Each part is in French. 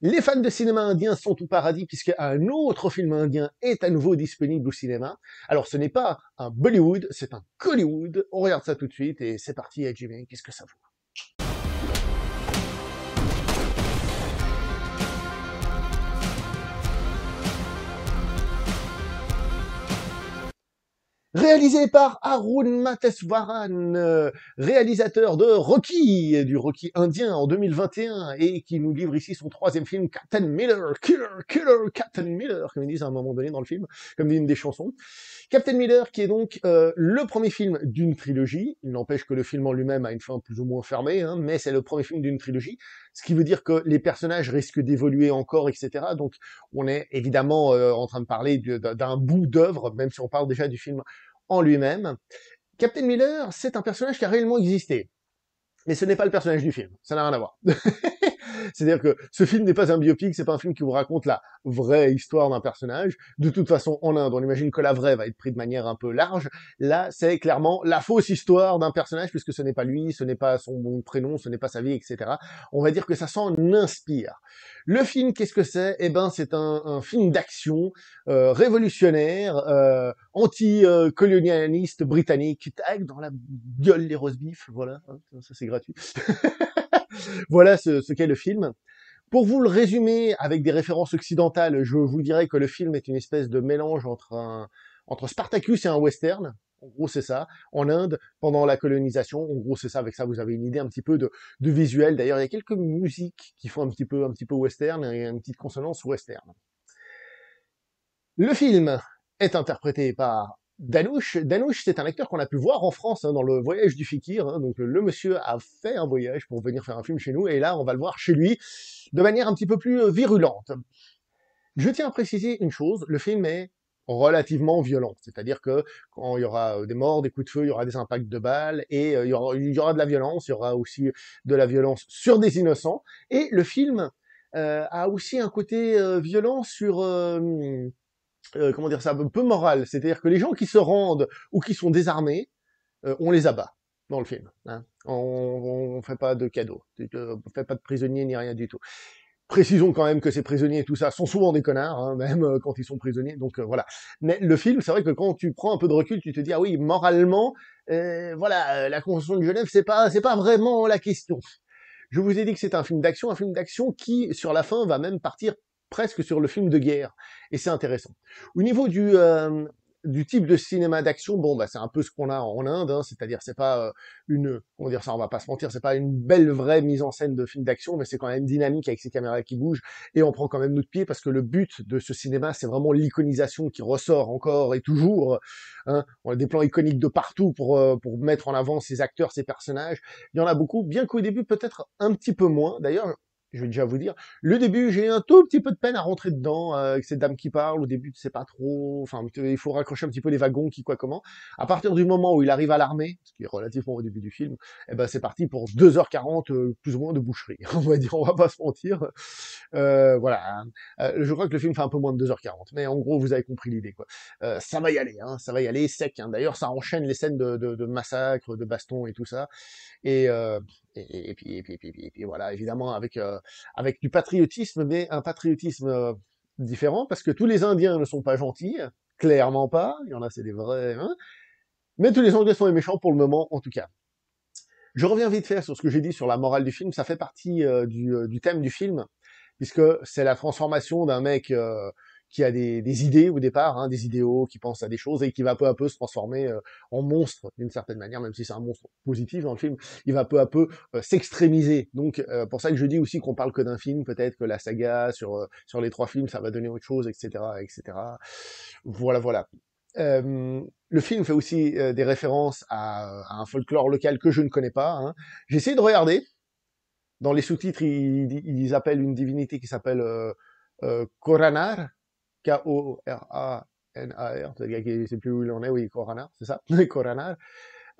Les fans de cinéma indien sont au paradis puisque un autre film indien est à nouveau disponible au cinéma. Alors ce n'est pas un Bollywood, c'est un Collywood. On regarde ça tout de suite et c'est parti, Jimmy, qu'est-ce que ça vaut? Réalisé par Arun Mateswaran, réalisateur de Rocky, du Rocky indien en 2021, et qui nous livre ici son troisième film, Captain Miller, Killer, Captain Miller, comme ils disent à un moment donné dans le film, comme dit une des chansons. Captain Miller, qui est donc le premier film d'une trilogie. Il n'empêche que le film en lui-même a une fin plus ou moins fermée, hein, mais c'est le premier film d'une trilogie, ce qui veut dire que les personnages risquent d'évoluer encore, etc. Donc on est évidemment en train de parler d'un bout d'œuvre, même si on parle déjà du film en lui-même. Captain Miller, c'est un personnage qui a réellement existé. Mais ce n'est pas le personnage du film. Ça n'a rien à voir. C'est-à-dire que ce film n'est pas un biopic, c'est pas un film qui vous raconte la vraie histoire d'un personnage. De toute façon, en Inde, on imagine que la vraie va être prise de manière un peu large. Là, c'est clairement la fausse histoire d'un personnage, puisque ce n'est pas lui, ce n'est pas son bon prénom, ce n'est pas sa vie, etc. On va dire que ça s'en inspire. Le film, qu'est-ce que c'est? Eh ben, c'est un film d'action révolutionnaire, anti-colonialiste britannique. Tac, dans la gueule les roast beef, voilà, hein, ça c'est gratuit. Voilà ce qu'est le film. Pour vous le résumer avec des références occidentales, je vous dirais que le film est une espèce de mélange entre Spartacus et un western. En gros, c'est ça. En Inde, pendant la colonisation, en gros, c'est ça. Avec ça, vous avez une idée un petit peu de visuel. D'ailleurs, il y a quelques musiques qui font un petit peu western et une petite consonance western. Le film est interprété par Danush. Danush, c'est un acteur qu'on a pu voir en France hein, dans le Voyage du Fikir. Hein, donc le monsieur a fait un voyage pour venir faire un film chez nous, et là, on va le voir chez lui de manière un petit peu plus virulente. Je tiens à préciser une chose, le film est relativement violent, c'est-à-dire que quand il y aura des morts, des coups de feu, il y aura des impacts de balles, et il y aura de la violence, il y aura aussi de la violence sur des innocents, et le film a aussi un côté violent sur comment dire ça, un peu moral, c'est-à-dire que les gens qui se rendent ou qui sont désarmés, on les abat dans le film. Hein. On fait pas de cadeaux, on fait pas de prisonniers ni rien du tout. Précisons quand même que ces prisonniers et tout ça sont souvent des connards, hein, même quand ils sont prisonniers, donc voilà. Mais le film, c'est vrai que quand tu prends un peu de recul, tu te dis, ah oui, moralement, voilà, la Convention de Genève, c'est pas vraiment la question. Je vous ai dit que c'est un film d'action qui, sur la fin, va même partir presque sur le film de guerre. Et c'est intéressant. Au niveau du type de cinéma d'action, bon, bah, c'est un peu ce qu'on a en Inde, hein, c'est-à-dire c'est pas comment dire ça, on va pas se mentir, c'est pas une belle vraie mise en scène de film d'action, mais c'est quand même dynamique avec ces caméras qui bougent, et on prend quand même notre pied, parce que le but de ce cinéma, c'est vraiment l'iconisation qui ressort encore et toujours, hein. On a des plans iconiques de partout pour mettre en avant ces acteurs, ces personnages. Il y en a beaucoup, bien qu'au début, peut-être un petit peu moins. D'ailleurs, je vais déjà vous dire, le début, j'ai un tout petit peu de peine à rentrer dedans, avec cette dame qui parle. Au début, tu sais pas trop, enfin, il faut raccrocher un petit peu les wagons, qui, quoi, comment. À partir du moment où il arrive à l'armée, ce qui est relativement au début du film, eh ben, c'est parti pour 2h40, plus ou moins de boucherie. On va dire, on va pas se mentir. Voilà. Je crois que le film fait un peu moins de 2h40, mais en gros, vous avez compris l'idée, quoi. Ça va y aller, hein, ça va y aller sec, hein. D'ailleurs, ça enchaîne les scènes de massacre, de baston et tout ça. Et, et puis voilà, évidemment, avec du patriotisme, mais un patriotisme différent, parce que tous les Indiens ne sont pas gentils, clairement pas, il y en a, c'est des vrais, hein, mais tous les Anglais sont les méchants pour le moment, en tout cas. Je reviens vite fait sur ce que j'ai dit sur la morale du film, ça fait partie du thème du film, puisque c'est la transformation d'un mec qui a des idées au départ, hein, des idéaux, qui pense à des choses, et qui va peu à peu se transformer en monstre, d'une certaine manière, même si c'est un monstre positif dans le film, il va peu à peu s'extrémiser. Donc pour ça que je dis aussi qu'on parle que d'un film, peut-être que la saga sur les 3 films, ça va donner autre chose, etc., etc. Voilà, voilà. Le film fait aussi des références à un folklore local que je ne connais pas. Hein. J'ai essayé de regarder. Dans les sous-titres, ils appellent une divinité qui s'appelle Koranar, Koranar, c'est le gars qui sait plus où il en est, oui, Koranar, c'est ça, Koranar.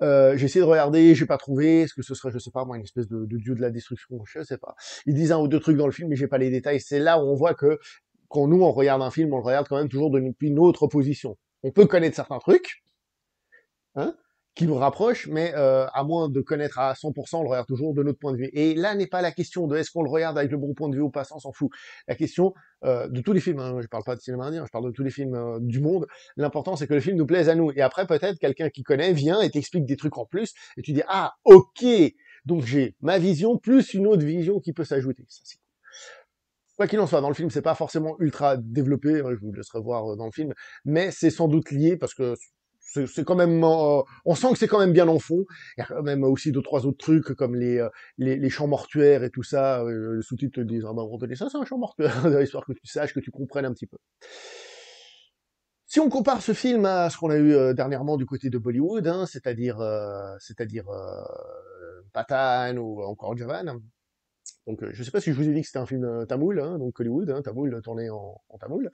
J'ai essayé de regarder, j'ai pas trouvé, est-ce que ce serait, je sais pas, moi, une espèce de dieu de la destruction, je sais pas. Ils disent un ou deux trucs dans le film, mais j'ai pas les détails. C'est là où on voit que, quand nous, on regarde un film, on le regarde quand même toujours depuis une autre position. On peut connaître certains trucs, hein, qui me rapproche, mais à moins de connaître à 100%, on le regarde toujours de notre point de vue. Et là n'est pas la question de est-ce qu'on le regarde avec le bon point de vue ou pas, ça on s'en fout. La question de tous les films, hein, je parle pas de cinéma indien, je parle de tous les films du monde, l'important c'est que le film nous plaise à nous. Et après peut-être quelqu'un qui connaît vient et t'explique des trucs en plus, et tu dis ah ok, donc j'ai ma vision plus une autre vision qui peut s'ajouter. Ça c'est quoi qu'il en soit, dans le film, c'est pas forcément ultra développé, hein, je vous laisserai voir dans le film, mais c'est sans doute lié parce que c'est quand même, on sent que c'est quand même bien en fond. Il y a quand même aussi deux trois autres trucs comme les champs mortuaires et tout ça. Les sous-titres te disent ah ben on va donner ça, c'est un champ mortuaire, histoire que tu saches, que tu comprennes un petit peu. Si on compare ce film à ce qu'on a eu dernièrement du côté de Bollywood, hein, c'est-à-dire Pathan ou encore Javan, donc, je sais pas si je vous ai dit que c'était un film tamoul, hein, donc Hollywood, hein, tamoul, tourné en tamoul.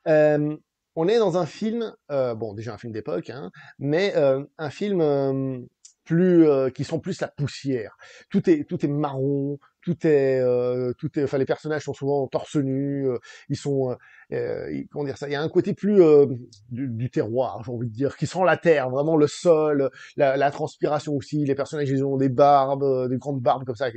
Euh, on est dans un film, bon, déjà un film d'époque, hein, mais un film qui sent plus la poussière. Tout est marron, enfin les personnages sont souvent torse nu, ils sont, comment dire ça, il y a un côté plus du terroir, j'ai envie de dire, qui sent la terre, vraiment le sol, la transpiration aussi. Les personnages ils ont des barbes, des grandes barbes comme ça.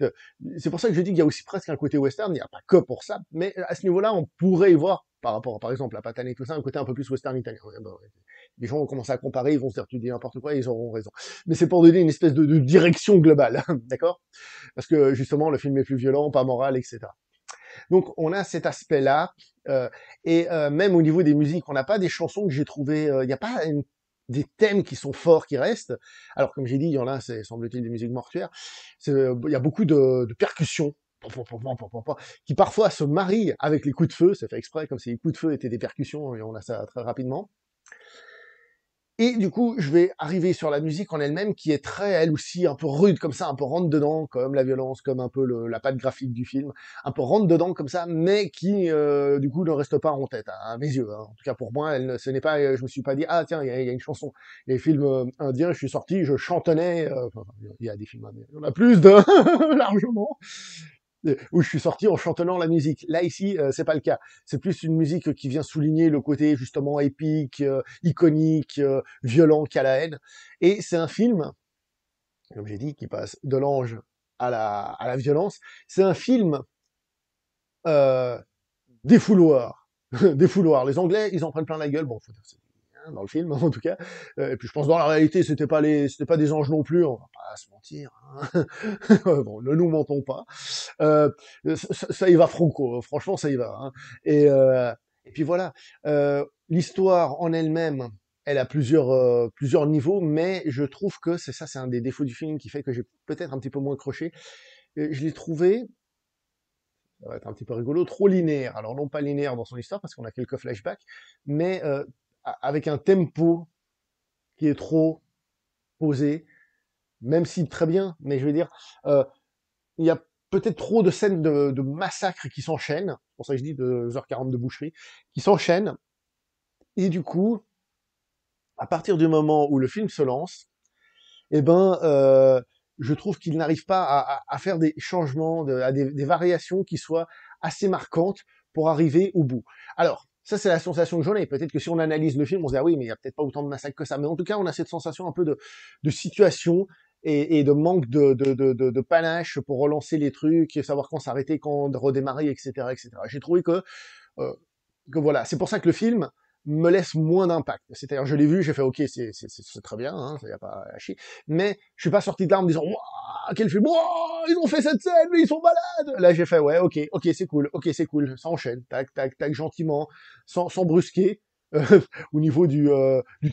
Euh, c'est pour ça que je dis qu'il y a aussi presque un côté western, il n'y a pas que pour ça, mais à ce niveau-là, on pourrait y voir, par rapport, par exemple, à Patane et tout ça, un côté un peu plus western italien. Ouais, bah, ouais. Les gens vont commencer à comparer, ils vont se dire, tu dis n'importe quoi, et ils auront raison. Mais c'est pour donner une espèce de direction globale, d'accord? Parce que, justement, le film est plus violent, pas moral, etc. Donc, on a cet aspect-là, même au niveau des musiques, on n'a pas des chansons que j'ai trouvées, il n'y a pas des thèmes qui sont forts, qui restent. Alors, comme j'ai dit, il y en a, c'est, semble-t-il, des musiques mortuaires. Il y a beaucoup de percussions, qui parfois se marient avec les coups de feu, c'est fait exprès, comme si les coups de feu étaient des percussions, et on a ça très rapidement. Et du coup, je vais arriver sur la musique en elle-même, qui est très, elle aussi, un peu rude, comme ça, un peu rentre-dedans, comme la violence, comme un peu la patte graphique du film, un peu rentre-dedans, comme ça, mais qui, du coup, ne reste pas en tête, à mes yeux. Hein. En tout cas, pour moi, ce n'est pas, je me suis pas dit, ah tiens, il y a une chanson. Les films indiens, je suis sorti, je chantonnais, enfin, il y a des films indiens, il y en a plus de, largement, où je suis sorti en chantonnant la musique. Là ici, c'est pas le cas. C'est plus une musique qui vient souligner le côté justement épique, iconique, violent qu'a la haine. Et c'est un film, comme j'ai dit, qui passe de l'ange à la violence. C'est un film euh, défouloir, défouloir. Les Anglais, ils en prennent plein la gueule. Bon, faut dire c'est hein, dans le film en tout cas. Et puis je pense dans la réalité, c'était pas des anges non plus. On va pas se mentir. Hein. Bon, ne nous mentons pas. Ça y va franco, franchement ça y va. Hein. Et puis voilà, l'histoire en elle-même, elle a plusieurs niveaux, mais je trouve que c'est ça, c'est un des défauts du film qui fait que j'ai peut-être un petit peu moins accroché. Je l'ai trouvé, ça va être un petit peu rigolo, trop linéaire. Alors non pas linéaire dans son histoire parce qu'on a quelques flashbacks, mais avec un tempo qui est trop posé, même si très bien, mais je veux dire, il y a peut-être trop de scènes de massacres qui s'enchaînent, c'est pour ça que je dis 2h40 de boucherie, qui s'enchaînent, et du coup, à partir du moment où le film se lance, eh ben, je trouve qu'il n'arrive pas à faire des changements, à des variations qui soient assez marquantes pour arriver au bout. Alors, ça c'est la sensation que j'en ai. Peut-être que si on analyse le film, on se dit ah oui, mais il y a peut-être pas autant de massacres que ça. Mais en tout cas, on a cette sensation un peu de situation et de manque de panache pour relancer les trucs, et savoir quand s'arrêter, quand redémarrer, etc., etc. J'ai trouvé euh, que voilà, c'est pour ça que le film me laisse moins d'impact. C'est-à-dire, je l'ai vu, j'ai fait, ok, c'est très bien, hein, ça y a pas à chier, mais je suis pas sorti de là en me disant, waouh, quel film, waouh, ils ont fait cette scène, mais ils sont malades. Là, j'ai fait, ouais, ok, c'est cool, ça enchaîne, tac, tac, tac, gentiment, sans brusquer, au niveau du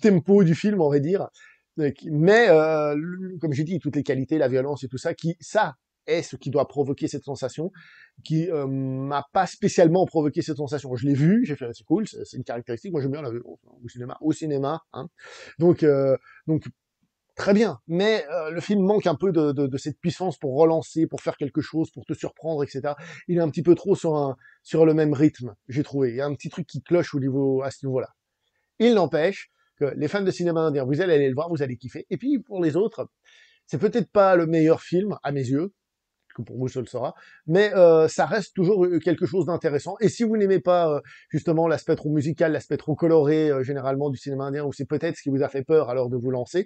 tempo du film, on va dire. Mais, comme j'ai dit, toutes les qualités, la violence et tout ça, ça est ce qui doit provoquer cette sensation, qui m'a pas spécialement provoqué cette sensation. Je l'ai vu, j'ai fait c'est cool, c'est une caractéristique. Moi j'aime bien la violence au cinéma, hein. Donc donc très bien. Mais le film manque un peu de cette puissance pour relancer, pour faire quelque chose, pour te surprendre, etc. Il est un petit peu trop sur le même rythme, j'ai trouvé. Il y a un petit truc qui cloche à ce niveau-là. Il n'empêche que les fans de cinéma indien, vous allez aller le voir, vous allez kiffer. Et puis pour les autres, c'est peut-être pas le meilleur film à mes yeux, que pour vous ce le sera, mais ça reste toujours quelque chose d'intéressant. Et si vous n'aimez pas justement l'aspect trop musical, l'aspect trop coloré généralement du cinéma indien, ou c'est peut-être ce qui vous a fait peur alors de vous lancer,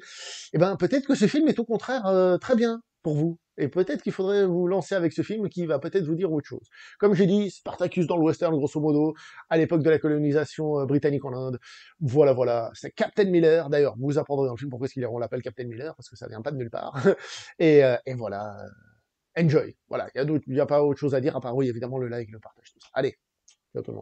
eh ben peut-être que ce film est au contraire très bien pour vous. Et peut-être qu'il faudrait vous lancer avec ce film qui va peut-être vous dire autre chose. Comme j'ai dit, Spartacus dans le western, grosso modo, à l'époque de la colonisation britannique en Inde. Voilà, voilà. C'est Captain Miller. D'ailleurs, vous apprendrez dans le film pourquoi on l'appelle Captain Miller, parce que ça vient pas de nulle part. Et voilà. Enjoy. Voilà. Il y a pas autre chose à dire à part, oui, évidemment, le like, le partage, tout ça. Allez, ciao tout le monde.